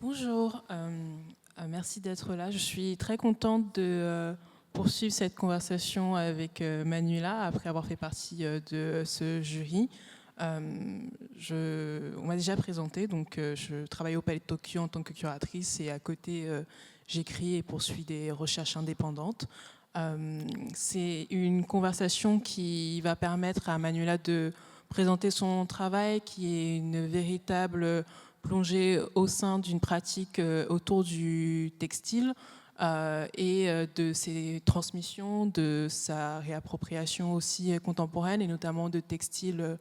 Bonjour, merci d'être là. Je suis très contente de poursuivre cette conversation avec Manuela après avoir fait partie de ce jury. On m'a déjà présenté, donc je travaille au Palais de Tokyo en tant que curatrice et à côté j'écris et poursuis des recherches indépendantes. C'est une conversation qui va permettre à Manuela de présenter son travail qui est une véritable plongée au sein d'une pratique autour du textile et de ses transmissions, de sa réappropriation aussi contemporaine et notamment de textiles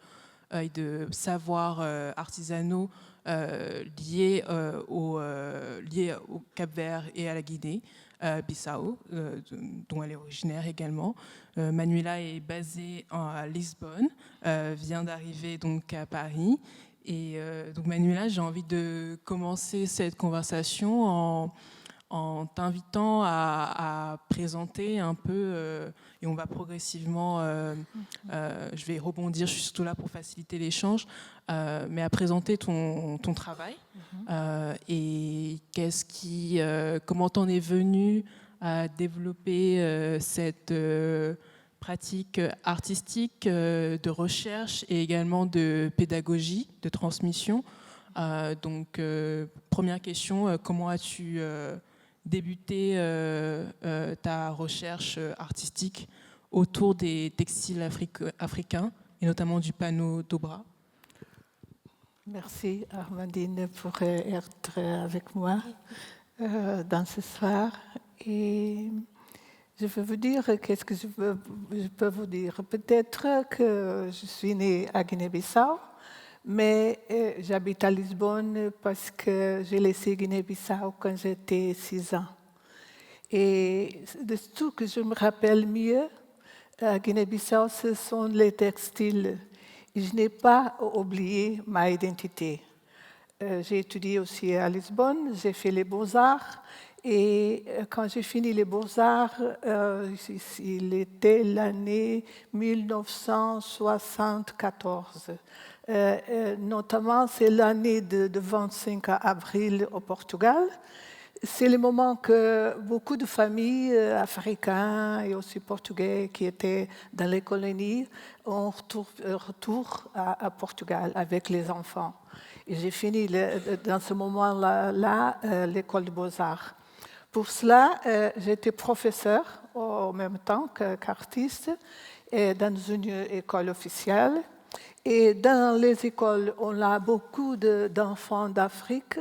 et de savoirs artisanaux liés au Cap-Vert et à la Guinée. Bissau, dont elle est originaire également. Manuela est basée à Lisbonne, vient d'arriver donc à Paris. Et donc Manuela, j'ai envie de commencer cette conversation en t'invitant à présenter un peu, et on va progressivement, je vais rebondir, je suis surtout là pour faciliter l'échange, mais à présenter ton travail et comment t'en es venu à développer cette pratique artistique, de recherche et également de pédagogie, de transmission. Donc, première question, comment as-tu débuté ta recherche artistique autour des textiles africains et notamment du panneau d'Obra? Merci Armandine pour être avec moi dans ce soir. Et je veux vous dire, qu'est-ce que je peux vous dire? Peut-être que je suis née à Guinée-Bissau, mais j'habite à Lisbonne parce que j'ai laissé Guinée-Bissau quand j'étais 6 ans. Et de tout que je me rappelle mieux, à Guinée-Bissau, ce sont les textiles. Et je n'ai pas oublié ma identité. J'ai étudié aussi à Lisbonne, j'ai fait les beaux-arts. Et quand j'ai fini les beaux-arts, il était l'année 1974. Notamment, c'est l'année de 25 avril au Portugal. C'est le moment que beaucoup de familles africaines et aussi portugais qui étaient dans les colonies ont retour à Portugal avec les enfants. Et j'ai fini dans ce moment-là l'école de beaux-arts. Pour cela, j'étais professeur en même temps qu'artiste dans une école officielle. Et dans les écoles, on a beaucoup d'enfants d'Afrique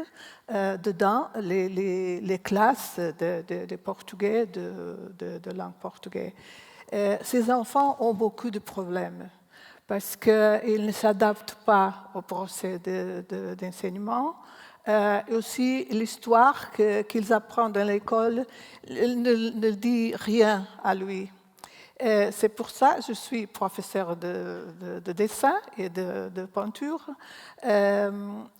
dedans, les classes de portugais, de langue portugaise. Ces enfants ont beaucoup de problèmes parce qu'ils ne s'adaptent pas au procès d'enseignement. Et aussi, l'histoire qu'ils apprennent dans l'école ne dit rien à lui. C'est pour ça que je suis professeure de dessin et de peinture.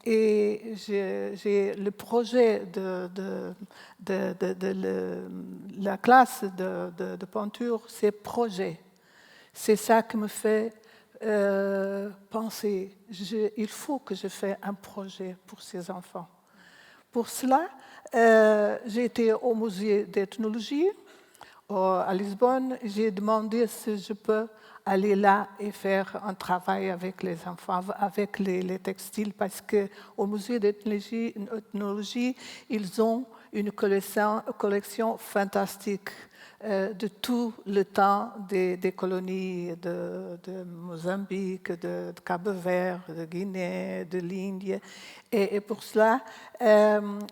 Et j'ai le projet de la classe de peinture, c'est projet. C'est ça qui me fait penser, il faut que je fasse un projet pour ces enfants. Pour cela, j'ai été au musée d'ethnologie à Lisbonne. J'ai demandé si je peux aller là et faire un travail avec les enfants, avec les textiles, parce qu'au musée d'ethnologie, ils ont une collection fantastique de tout le temps des colonies de Mozambique, de Cap-Vert, de Guinée, de l'Inde. Et pour cela,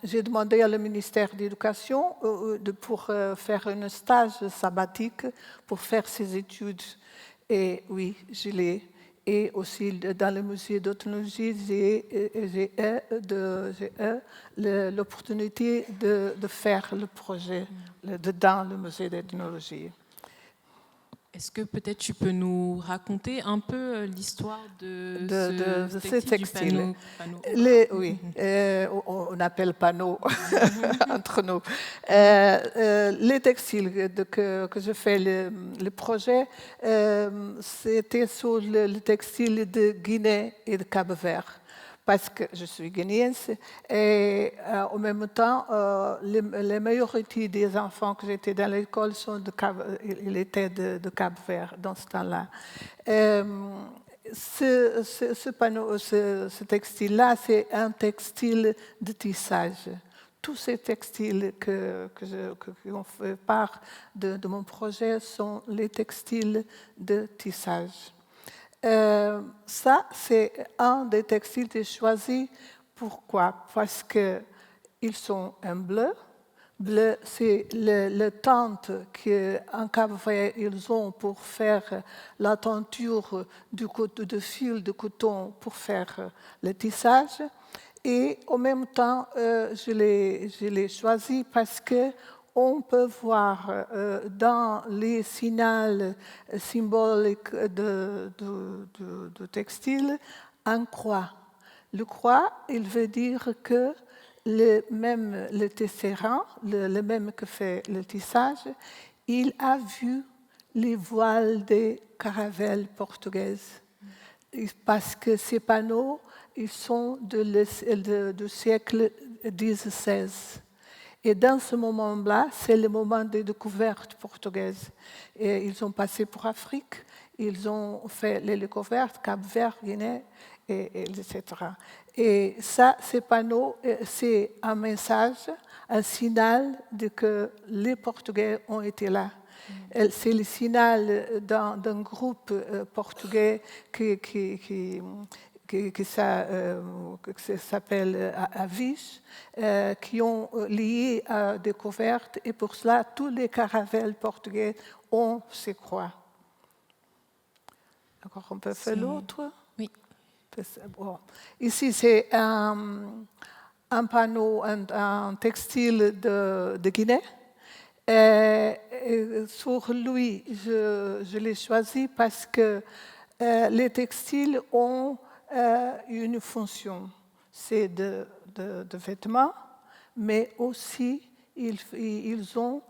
j'ai demandé au ministère de l'Éducation pour faire un stage sabbatique pour faire ces études. Et oui, je l'ai. Et aussi dans le musée d'ethnologie, j'ai eu l'opportunité de faire le projet dans le musée d'ethnologie. Est-ce que peut-être tu peux nous raconter un peu l'histoire de ce textile du panneau Oui, on appelle panneau entre nous. Les textiles que je fais, le projet, c'était sur le textile de Guinée et de Cap-Vert. parce que je suis ghanéenne, et en même temps, la majorité des enfants que j'étais dans l'école ils étaient de Cap-Vert dans ce temps-là. Ce panneau, ce textile-là, c'est un textile de tissage. Tous ces textiles qui ont fait part de mon projet sont les textiles de tissage. Ça, c'est un des textiles que j'ai choisi. Pourquoi? Parce qu'ils sont en bleu. Bleu, c'est le teinte qu'en Cap-Vert ils ont pour faire la tenture de fil de coton pour faire le tissage. Et en même temps, je l'ai choisi parce qu'on peut voir dans les signaux symboliques de textile un croix. Le croix, il veut dire que le tisserand, le même que fait le tissage, il a vu les voiles des caravelles portugaises. Parce que ces panneaux, ils sont du siècle XVI. Et dans ce moment-là, c'est le moment des découvertes portugaises. Et ils ont passé pour Afrique, ils ont fait les découvertes, Cap-Vert, Guinée, etc. Et ça, ces panneaux, c'est un message, un signal de que les Portugais ont été là. C'est le signal d'un groupe portugais qui s'appelle Avis, qui ont lié à découverte, et pour cela, tous les caravelles portugais ont ces croix. D'accord, on peut faire l'autre? Oui. Bon. Ici, c'est un panneau, un textile de Guinée. Sur lui, je l'ai choisi parce que les textiles ont une fonction. C'est de vêtements, mais aussi ils ont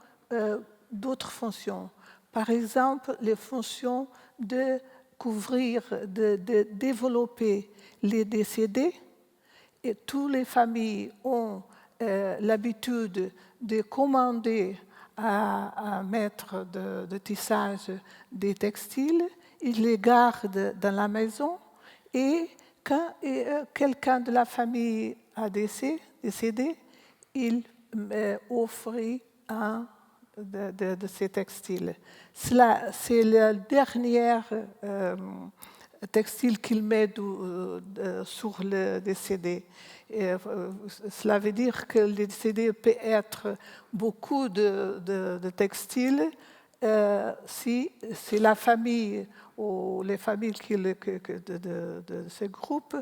d'autres fonctions. Par exemple, les fonctions de couvrir, de développer les décédés. Et toutes les familles ont l'habitude de commander à maître de tissage des textiles. Ils les gardent dans la maison, et quand quelqu'un de la famille a décédé, il offre un de ces textiles. C'est le dernier textile qu'il met sur le décédé. Cela veut dire que le décédé peut être beaucoup de textiles si la famille ou les familles de ce groupe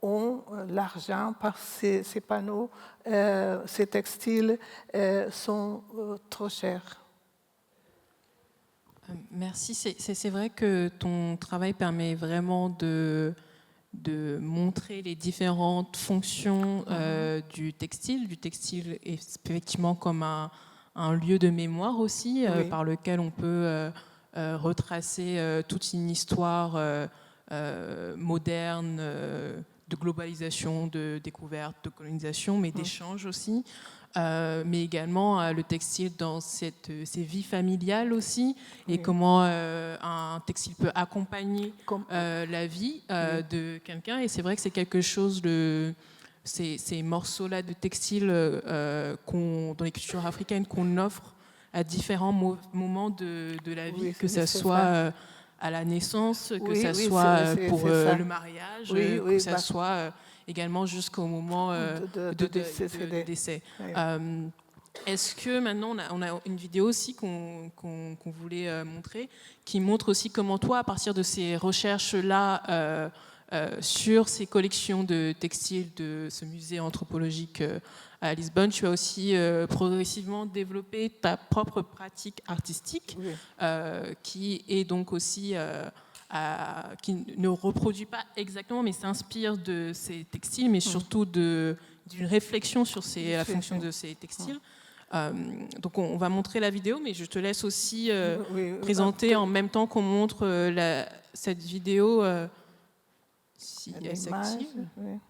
ont l'argent, parce que ces panneaux, ces textiles sont trop chers. Merci. C'est vrai que ton travail permet vraiment de montrer les différentes fonctions du textile. Du textile est effectivement comme un lieu de mémoire aussi, Oui. par lequel on peut retracer toute une histoire moderne de globalisation, de découverte, de colonisation, mais d'échange aussi. Mais également le textile dans ces vies familiales aussi, et comment un textile peut accompagner la vie de quelqu'un. Et c'est vrai que c'est quelque chose ces morceaux-là de textile dans les cultures africaines qu'on offre à différents moments de la vie, que ce soit à la naissance, que ce soit pour le mariage, que ce soit également jusqu'au moment de décès. Oui. Est-ce que maintenant, on a une vidéo aussi qu'on voulait montrer, qui montre aussi comment toi, à partir de ces recherches-là, sur ces collections de textiles de ce musée anthropologique à Lisbonne, tu as aussi progressivement développé ta propre pratique artistique, qui est donc aussi qui ne reproduit pas exactement, mais s'inspire de ces textiles, mais surtout d'une réflexion sur la fonction de ces textiles. Donc on va montrer la vidéo, mais je te laisse aussi présenter en même temps qu'on montre cette vidéo si Il y a elle des images, s'active. oui.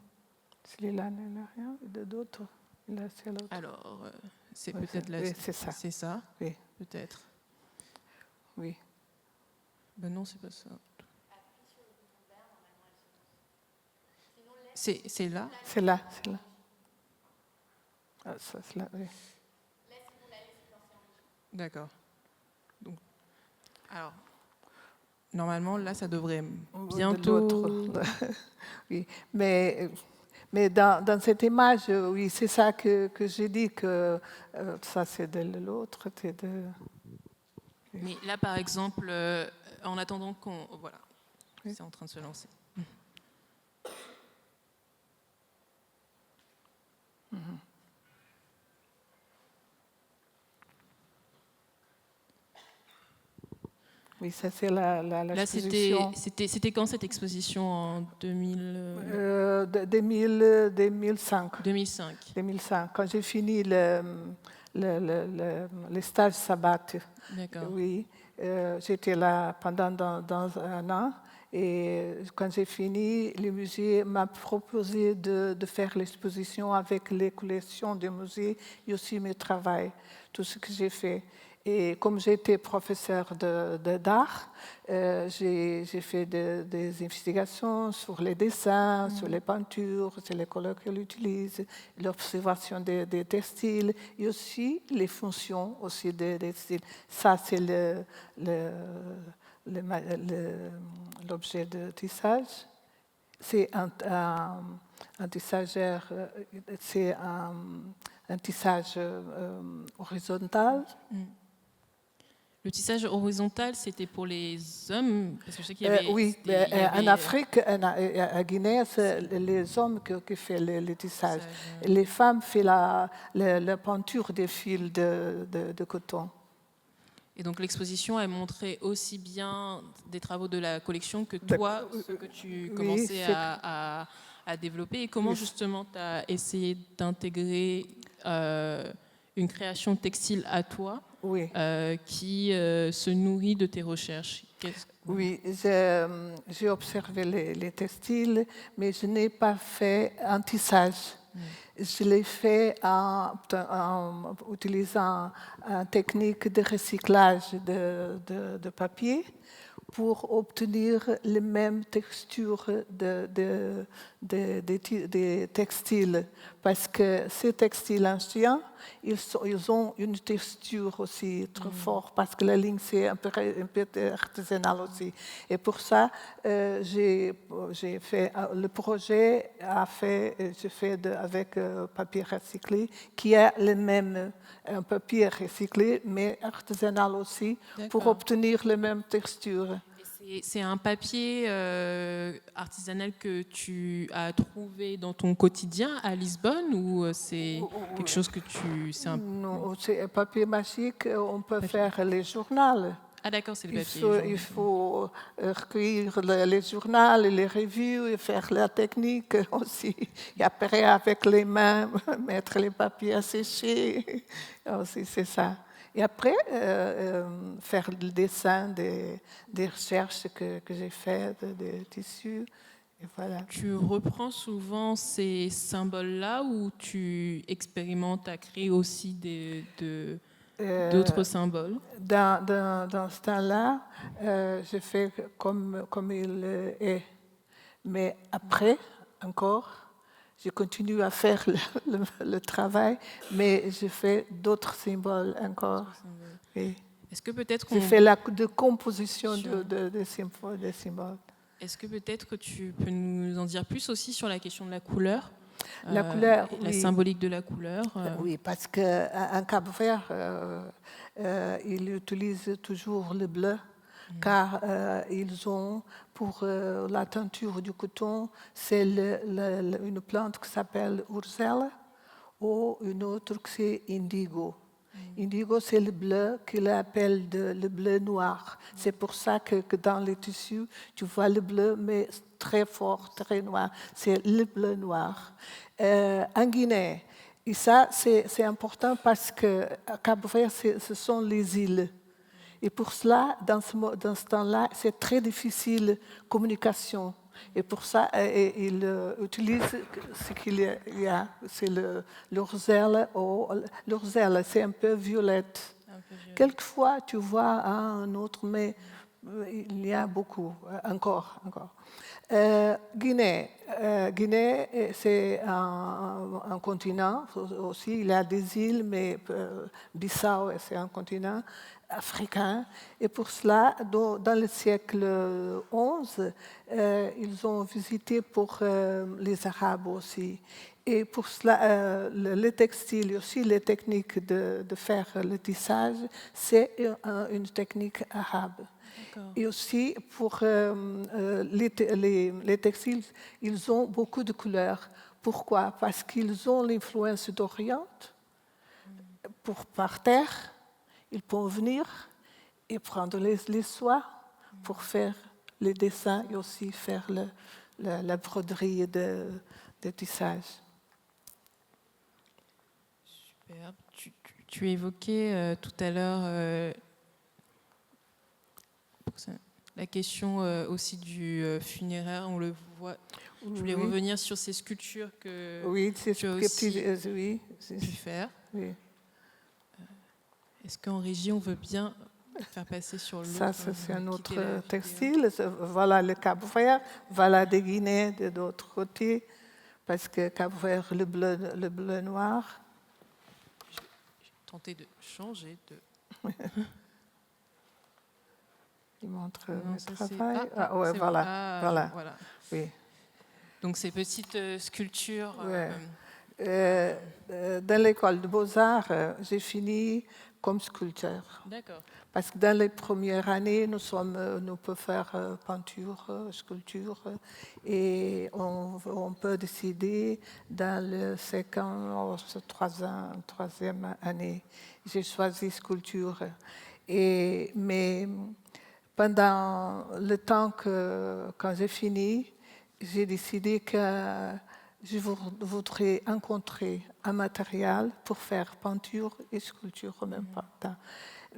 S'il est là, il n'y a rien. D'autres. Là, c'est l'autre. Alors, c'est Oui, peut-être là. oui, c'est ça. C'est ça, Oui, peut-être. oui. Ben non, c'est pas ça. C'est là. C'est là, c'est là. Ah, ça, c'est là, oui. D'accord. Donc, alors, normalement, là, ça devrait bientôt. De l'autre. Oui, mais dans cette image, oui, c'est ça que j'ai dit, que ça c'est de l'autre, c'est de... Mais là, par exemple, en attendant qu'on... Voilà, Oui. c'est en train de se lancer. Oui, ça c'est la Là, l'exposition. c'était quand cette exposition en 2005. 2005. 2005, quand j'ai fini le stage sabbat. D'accord. Oui, j'étais là pendant dans un an. Et quand j'ai fini, le musée m'a proposé de faire l'exposition avec les collections du musée et aussi mes travaux, tout ce que j'ai fait. Et comme j'étais professeur d'art, j'ai fait des investigations sur les dessins, sur les peintures, sur les couleurs qu'elle utilise, l'observation des textiles et aussi les fonctions aussi des textiles. Ça, c'est l'objet de tissage. C'est un tissageur, c'est un tissage horizontal. Le tissage horizontal, c'était pour les hommes, parce que je sais qu'il y avait... Oui, il y avait, en Afrique, à Guinée, c'est les hommes qui font le tissage. Les femmes font la peinture des fils de coton. Et donc l'exposition, elle montrait aussi bien des travaux de la collection que toi, ce que tu commençais à développer. Et comment justement tu as essayé d'intégrer une création textile à toi qui se nourrit de tes recherches? Oui, j'ai observé les textiles, mais je n'ai pas fait un tissage. Je l'ai fait en utilisant une technique de recyclage de papier pour obtenir les mêmes textures des textiles. Parce que ces textiles anciens, ils ont une texture aussi très forte, parce que la ligne, c'est un peu artisanal aussi. Et pour ça, j'ai fait le projet, j'ai fait avec papier recyclé, qui est le même, un papier recyclé, mais artisanal aussi, pour obtenir les mêmes textures. C'est un papier artisanal que tu as trouvé dans ton quotidien à Lisbonne ou c'est quelque chose que tu... Non, c'est un papier magique, on peut faire les journaux. Ah d'accord, c'est le papier. Il faut recueillir les journaux, les revues et faire la technique aussi. Et après, avec les mains, mettre les papiers à sécher. Aussi, c'est ça. Et après, faire le dessin des recherches que j'ai faites, des tissus. Et voilà. Tu reprends souvent ces symboles-là ou tu expérimentes à créer aussi d'autres symboles? Dans ce temps-là, je fais comme il est. Mais après, encore, je continue à faire le travail, mais je fais d'autres symboles encore. Oui. Est-ce que peut-être je fais la composition des symboles. Est-ce que peut-être que tu peux nous en dire plus aussi sur la question de la couleur? La couleur, la symbolique de la couleur. Oui, parce qu'en Cap-Vert, ils utilisent toujours le bleu, car ils ont, pour la teinture du coton, c'est une plante qui s'appelle urselle, ou une autre qui c'est indigo. Indigo, c'est le bleu qu'ils appellent le bleu noir. C'est pour ça que dans les tissus, tu vois le bleu, mais très fort, très noir. C'est le bleu noir. En Guinée, et ça, c'est important parce que Cap-Vert, ce sont les îles. Et pour cela, dans ce temps-là, c'est très difficile la communication. Et pour ça, il utilise ce qu'il y a, c'est l'orzelle. Le roselle, c'est un peu violette. Quelquefois, tu vois un autre, mais il y a beaucoup, encore. Guinée. Guinée, c'est un continent aussi. Il y a des îles, mais Bissau, c'est un continent africain. Et pour cela, dans le siècle XI, ils ont visité pour les Arabes aussi. Et pour cela, le textile, aussi les techniques de faire le tissage, c'est une technique arabe. Et aussi, pour les textiles, ils ont beaucoup de couleurs. Pourquoi? Parce qu'ils ont l'influence d'Orient. Par terre, ils peuvent venir et prendre les soies pour faire les dessins et aussi faire la broderie de tissage. Super. Tu évoquais tout à l'heure la question aussi du funéraire, on le voit. Je voulais revenir sur ces sculptures que tu as aussi pu faire. Oui. Est-ce qu'en régie, on veut bien faire passer sur l'autre? Ça, c'est un autre textile. Voilà le Cap-Vert, voilà des Guinées de l'autre côté, parce que Cap-Vert, le bleu-noir. J'ai tenté de changer de... Il montre le travail. Voilà. Oui. Donc ces petites sculptures. Dans l'école de Beaux-Arts, j'ai fini comme sculpteur. D'accord. Parce que dans les premières années, nous pouvons faire peinture, sculpture, et on peut décider dans le troisième année. J'ai choisi sculpture. Mais pendant le temps quand j'ai fini, j'ai décidé que je voudrais rencontrer un matériel pour faire peinture et sculpture en même temps.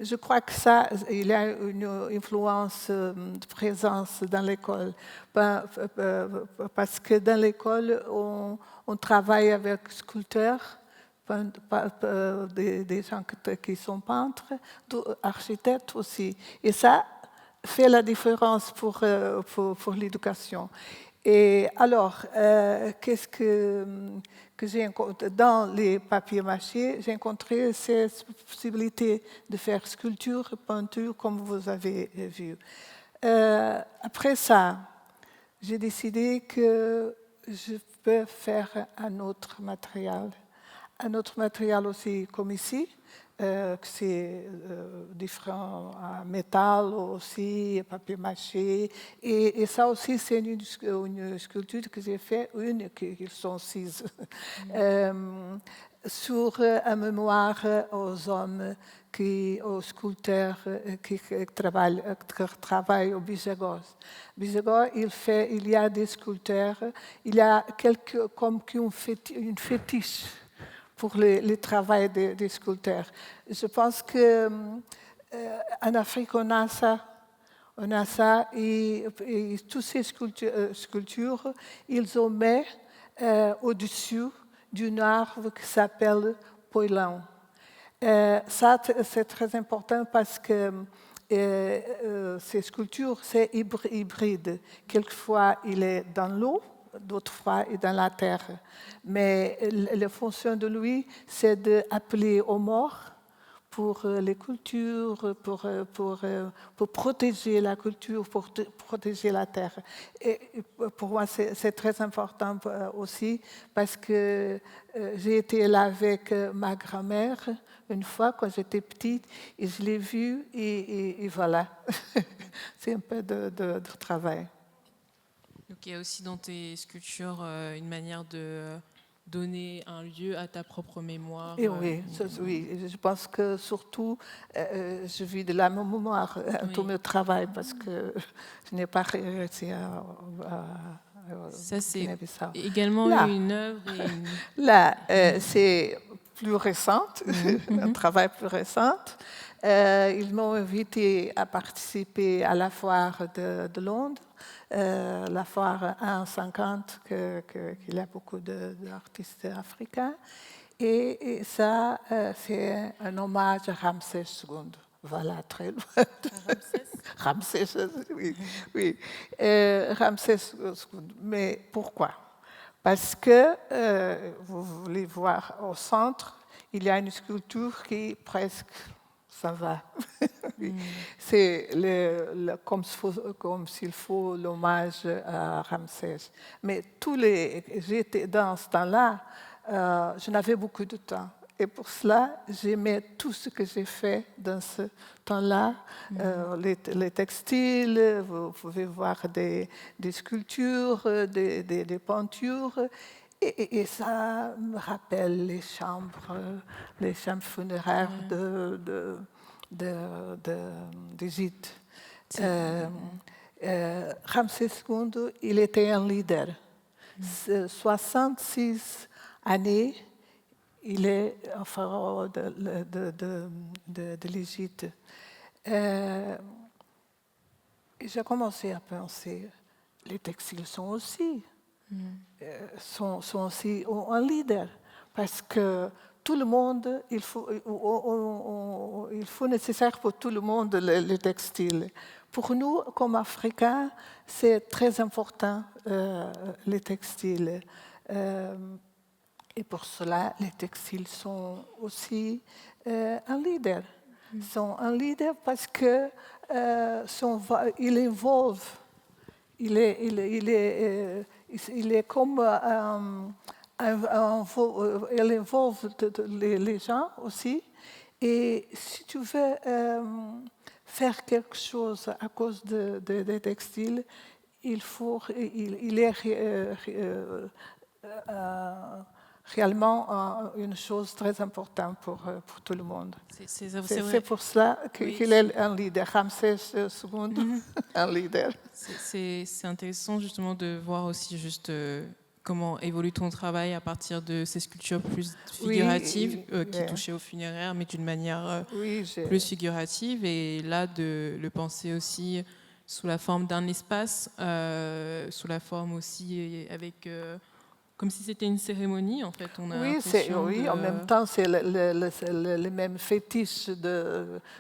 Je crois que ça, il y a une influence de présence dans l'école. Parce que dans l'école, on travaille avec sculpteurs, des gens qui sont peintres, architectes aussi. Et ça fait la différence pour l'éducation. Et alors, qu'est-ce que j'ai rencontré dans les papiers mâchés? J'ai rencontré cette possibilité de faire sculpture, peinture, comme vous avez vu. Après ça, j'ai décidé que je peux faire un autre matériel aussi comme ici. C'est différent métal aussi, papier mâché. Et ça aussi, c'est une sculpture que j'ai faite, qui sont 6, sur un mémoire aux hommes, aux sculpteurs qui travaillent au Bijagos. Bijagos, il y a des sculpteurs, il y a comme une fétiche pour le travail des sculpteurs. Je pense qu'en Afrique, on a ça, et toutes ces sculptures, ils ont mis au-dessus d'un arbre qui s'appelle poilon. Ça, c'est très important parce que ces sculptures, c'est hybride. Quelquefois, il est dans l'eau, d'autres fois il est dans la terre. Mais la fonction de lui, c'est d'appeler aux morts pour les cultures, pour protéger la culture, pour protéger la terre. Et pour moi, c'est très important aussi parce que j'ai été là avec ma grand-mère une fois quand j'étais petite et je l'ai vue et voilà. C'est un peu de travail. Donc il y a aussi dans tes sculptures une manière de donner un lieu à ta propre mémoire. Et oui, je pense que surtout, je vis de la mémoire à tout mon travail parce que je n'ai pas réussi à ça, c'est également une œuvre. Là, c'est plus récente, un travail plus récent. Ils m'ont invité à participer à la foire de Londres la foire 1,50 qu'il y a beaucoup d'artistes africains. Et ça, c'est un hommage à Ramsès II. Voilà, très loin. Ramsès, oui. Oui. Ramsès II. Mais pourquoi? Parce que, vous voulez voir au centre, il y a une sculpture qui presque ça va. C'est comme s'il faut l'hommage à Ramsès. Mais j'étais dans ce temps-là, je n'avais beaucoup de temps. Et pour cela, j'aimais tout ce que j'ai fait dans ce temps-là. Les textiles, vous pouvez voir des sculptures, des peintures. Et ça me rappelle les chambres funéraires d'Égypte. Ramsès II, il était un leader. 66 années, il est un pharaon de l'Égypte. J'ai commencé à penser, les textiles sont aussi un leader, parce que tout le monde, il faut nécessaire pour tout le monde le textile. Pour nous, comme Africains, c'est très important, les textiles. Et pour cela, les textiles sont aussi un leader. Sont un leader parce que il involve. Il est comme il involve les gens aussi. Et si tu veux faire quelque chose à cause des textiles, il est réellement une chose très importante pour tout le monde. C'est pour cela qu'il est un leader. Ramsès II, un leader. C'est intéressant justement de voir aussi juste comment évolue ton travail à partir de ces sculptures plus figuratives qui touchaient au funéraire, mais d'une manière plus figurative. Et là, de le penser aussi sous la forme d'un espace, sous la forme aussi avec... comme si c'était une cérémonie, en fait. On a en même temps, c'est le même fétiche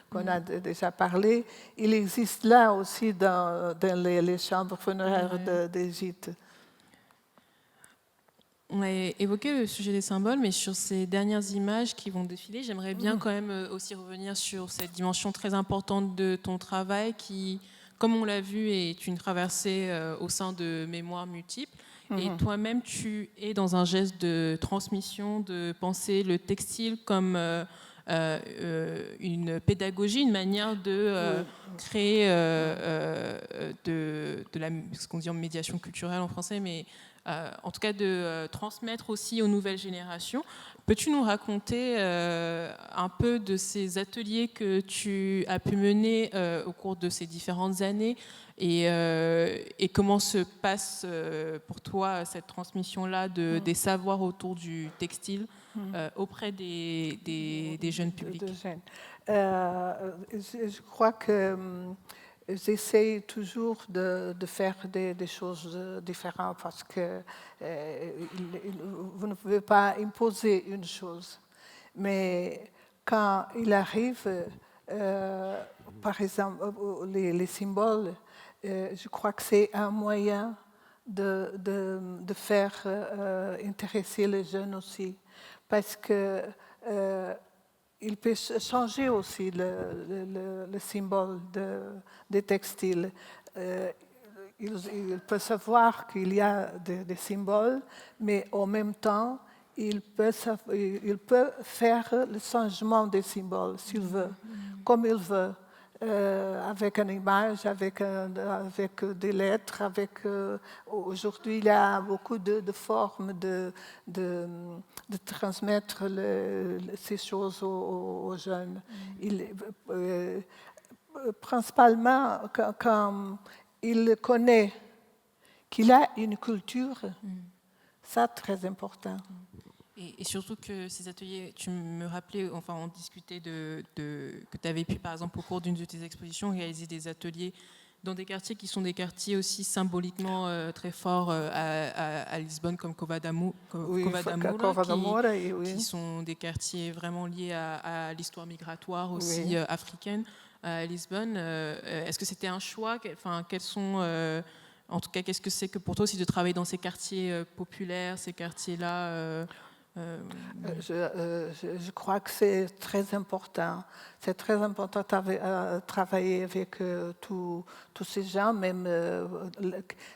qu'on a déjà parlé. Il existe là aussi dans les chambres funéraires d'Égypte. On a évoqué le sujet des symboles, mais sur ces dernières images qui vont défiler, j'aimerais bien quand même aussi revenir sur cette dimension très importante de ton travail qui, comme on l'a vu, est une traversée au sein de mémoires multiples. Et toi-même, tu es dans un geste de transmission, de penser le textile comme une pédagogie, une manière de créer ce qu'on dit en médiation culturelle en français, mais en tout cas de transmettre aussi aux nouvelles générations. Peux-tu nous raconter un peu de ces ateliers que tu as pu mener au cours de ces différentes années et comment se passe pour toi cette transmission-là des savoirs autour du textile auprès des jeunes publics? Je crois que j'essaie toujours de faire des choses différentes parce que vous ne pouvez pas imposer une chose. Mais quand il arrive, par exemple, les symboles, je crois que c'est un moyen de faire intéresser les jeunes aussi. Parce que il peut changer aussi le symbole des textiles. Il peut savoir qu'il y a des symboles, mais en même temps, il peut faire le changement des symboles s'il veut, comme il veut. Avec une image, avec des lettres, aujourd'hui il y a beaucoup de formes de transmettre ces choses aux jeunes. Principalement quand il connaît qu'il a une culture, ça très important. Et surtout que ces ateliers, tu me rappelais, enfin on discutait que tu avais pu par exemple au cours d'une de tes expositions réaliser des ateliers dans des quartiers qui sont des quartiers aussi symboliquement très forts à Lisbonne, comme Covadamora, qui sont des quartiers vraiment liés à l'histoire migratoire aussi Oui. africaine à Lisbonne. Est-ce que c'était un choix? Quels sont, en tout cas, qu'est-ce que c'est que pour toi aussi de travailler dans ces quartiers populaires, ces quartiers-là Je crois que c'est très important. C'est très important de travailler avec tous ces gens, même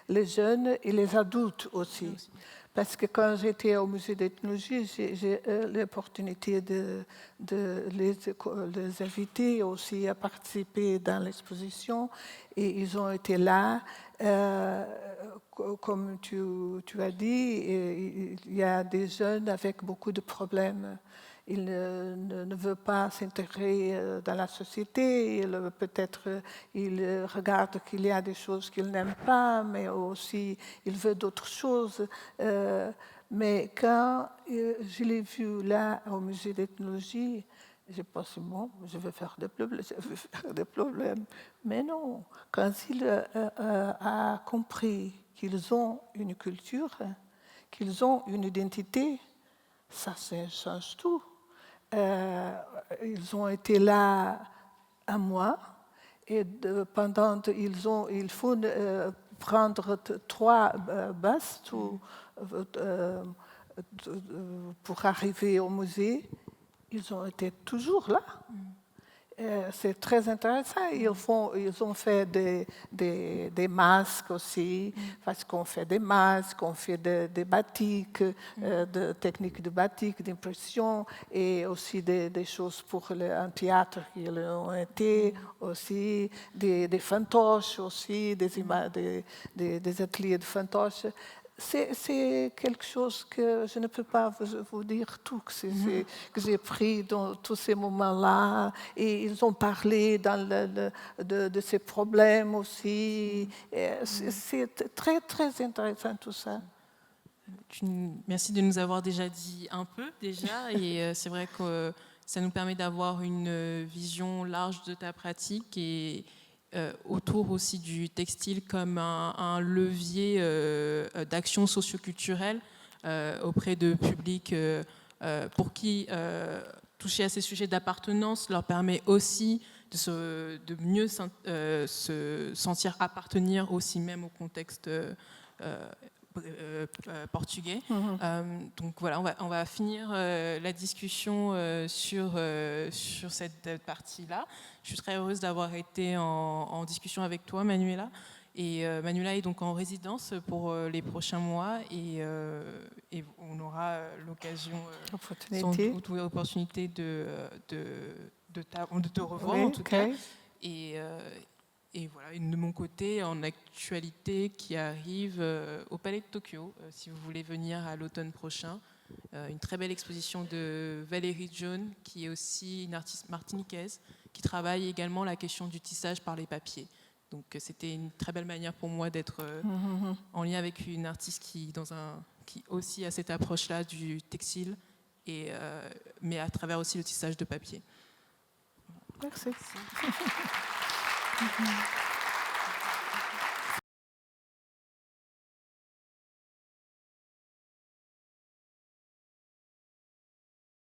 les jeunes et les adultes aussi. Parce que quand j'étais au musée d'ethnologie, j'ai eu l'opportunité de les inviter aussi à participer dans l'exposition. Et ils ont été là. Comme tu as dit, il y a des jeunes avec beaucoup de problèmes. Ils ne veulent pas s'intégrer dans la société. Peut-être ils regardent qu'il y a des choses qu'ils n'aiment pas, mais aussi ils veulent d'autres choses. Mais quand je l'ai vu là au musée d'ethnologie, j'ai pensé, bon, je vais faire des problèmes. Mais non, quand il a compris qu'ils ont une culture, qu'ils ont une identité, ça change tout. Ils ont été là un mois et il faut prendre 3 bus pour arriver au musée. Ils ont été toujours là. C'est très intéressant. Ils ont fait des masques aussi, parce qu'on fait des masques, on fait des batiks, des techniques de batik, d'impression, et aussi des choses pour un théâtre qui ont été, aussi des fantoches, aussi des ateliers de fantoches. C'est quelque chose que je ne peux pas vous dire tout, que j'ai pris dans tous ces moments-là. Et ils ont parlé de ces problèmes aussi. C'est très, très intéressant tout ça. Merci de nous avoir déjà dit un peu déjà. Et c'est vrai que ça nous permet d'avoir une vision large de ta pratique et autour aussi du textile comme un levier d'action socioculturelle auprès de publics pour qui toucher à ces sujets d'appartenance leur permet aussi de mieux se sentir appartenir aussi même au contexte portugais. Donc voilà, on va finir la discussion sur cette partie-là. Je suis très heureuse d'avoir été en discussion avec toi, Manuela. Et Manuela est donc en résidence pour les prochains mois et on aura l'occasion, sans doute, l'opportunité de te revoir en tout cas. Et voilà, de mon côté, en actualité qui arrive au Palais de Tokyo, si vous voulez venir à l'automne prochain, une très belle exposition de Valérie John, qui est aussi une artiste martiniquaise, qui travaille également la question du tissage par les papiers. Donc c'était une très belle manière pour moi d'être en lien avec une artiste qui aussi a cette approche-là du textile, mais à travers aussi le tissage de papier. Merci. Merci.